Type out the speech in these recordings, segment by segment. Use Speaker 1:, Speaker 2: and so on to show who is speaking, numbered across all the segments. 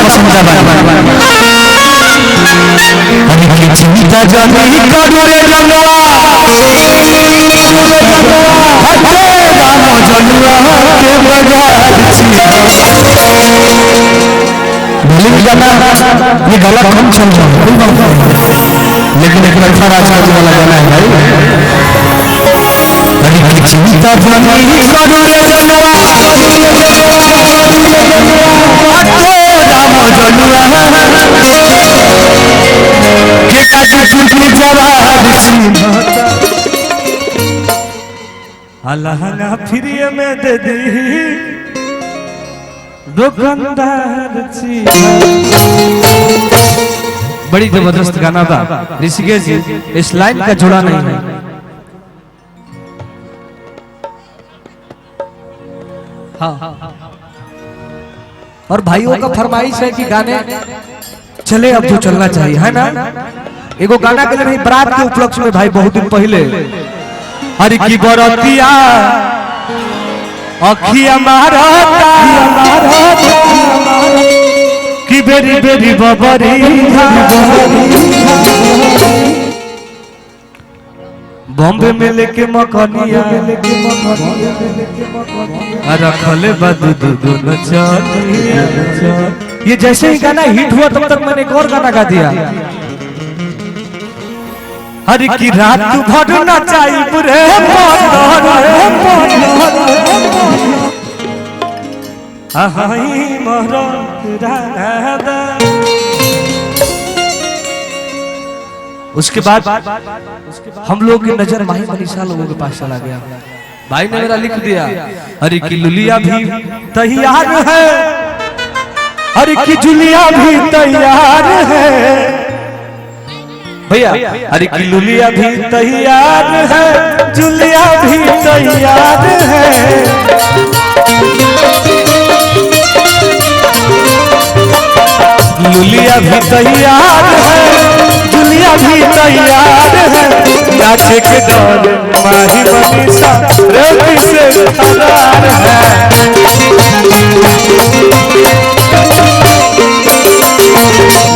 Speaker 1: चिंता चिंता जानी करू रे जनवा ये गलत हम समझो लेकिन एक अच्छा राजा वाला गाना है भाई चिंता जानी करू रे जनवा
Speaker 2: अलहंगा फिर में दे दी दुकानदार छी। बड़ी जबरदस्त गाना था ऋषिकेश जी, इस लाइन का जुड़ा नहीं है। हाँ और भाइयों का फरमाइश है कि गाने चले अब जो चलना चाहिए है ना। एगो गाना के लिए बरात के उपलक्ष्य में भाई बहुत दिन पहले हरि की बरतिया अखिया मारा की बेरी बेरी बबरी बॉम्बे में लेके मकनिया रखले दोनों चलिया। ये जैसे ही गाना हिट हुआ तब तक मैंने एक और गाना गा दिया हरि की रात भर नचाई बुरे उसके बाद हम लोग की नजर माही मनीषा लोगों के पास चला गया। भाई ने मेरा लिख दिया हरि की लुलिया भी तैयार है, हरि की जुलिया भी तैयार है भैया, हरि की लुलिया भी तैयार है, जुलिया भी तैयार है। लुलिया भी तैयार है, जुलिया भी तैयार है। नाचे के डर माही मनीषा रेवती से फरार है।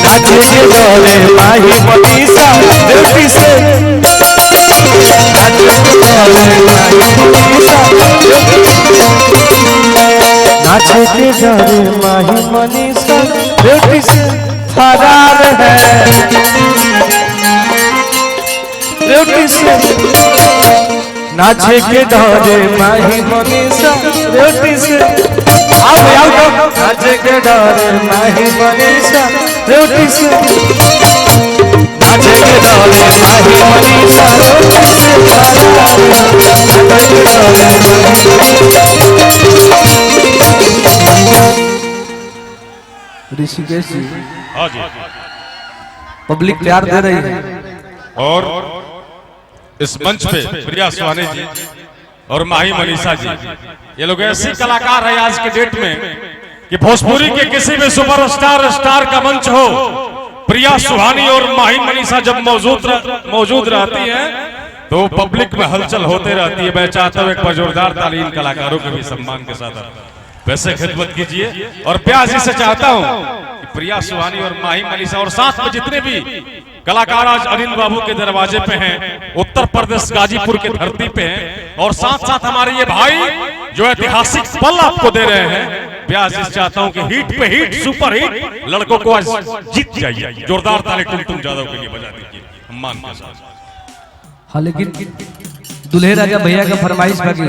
Speaker 2: नाचे के डोले माही मनीषा रेवती से, नाचे के डोले माही मनीषा, नाचे के डोले माही मनीषा रेवती से फरार है। रेवती से नाचे के डोले माही मनीषा रेवती से, आओ नाचे के डोले माही मनीषा रेवती से, नाचे के डोले माही मनीषा रेवती से, ऋषिकेश जी पब्लिक प्यार दे रही है
Speaker 3: और इस मंच पे प्रिया सुहानी जी और माही मनीषा जी, ये लोग ऐसे कलाकार है आज के डेट में कि भोजपुरी के किसी भी सुपरस्टार स्टार का मंच हो, प्रिया सुहानी और माही मनीषा जब मौजूद रहती हैं तो पब्लिक में हलचल होते रहती है। मैं चाहता हूँ एक बार जोरदार ताली इन कलाकारों के भी सम्मान के साथ वैसे खिदमत कीजिए। और प्यार जी से चाहता हूँ कि प्रिया सुहानी और माही मनीषा और साथ में जितने भी कलाकार आज अनिल बाबू के दरवाजे पे हैं, उत्तर प्रदेश गाजीपुर की धरती पे हैं, और साथ साथ हमारे ये भाई जो ऐतिहासिक पल आपको दे रहे हैं, प्यार जी से चाहता हूँ कि हिट पे हिट सुपर हिट लड़कों को आज जीत जाइए। जोरदार ताली टुमटुम जादव के लिए बजा दीजिए सम्मान के साथ।
Speaker 2: हाँ लेकिन दुल्हे राजा भैया का फरमाइश बाकी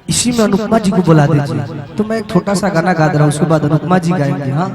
Speaker 2: इसी में अनुपमा जी को बुला दीजिए, तो मैं एक छोटा सा गाना गा दे रहा हूँ, उसके बाद अनुपमा जी गाएंगे। हाँ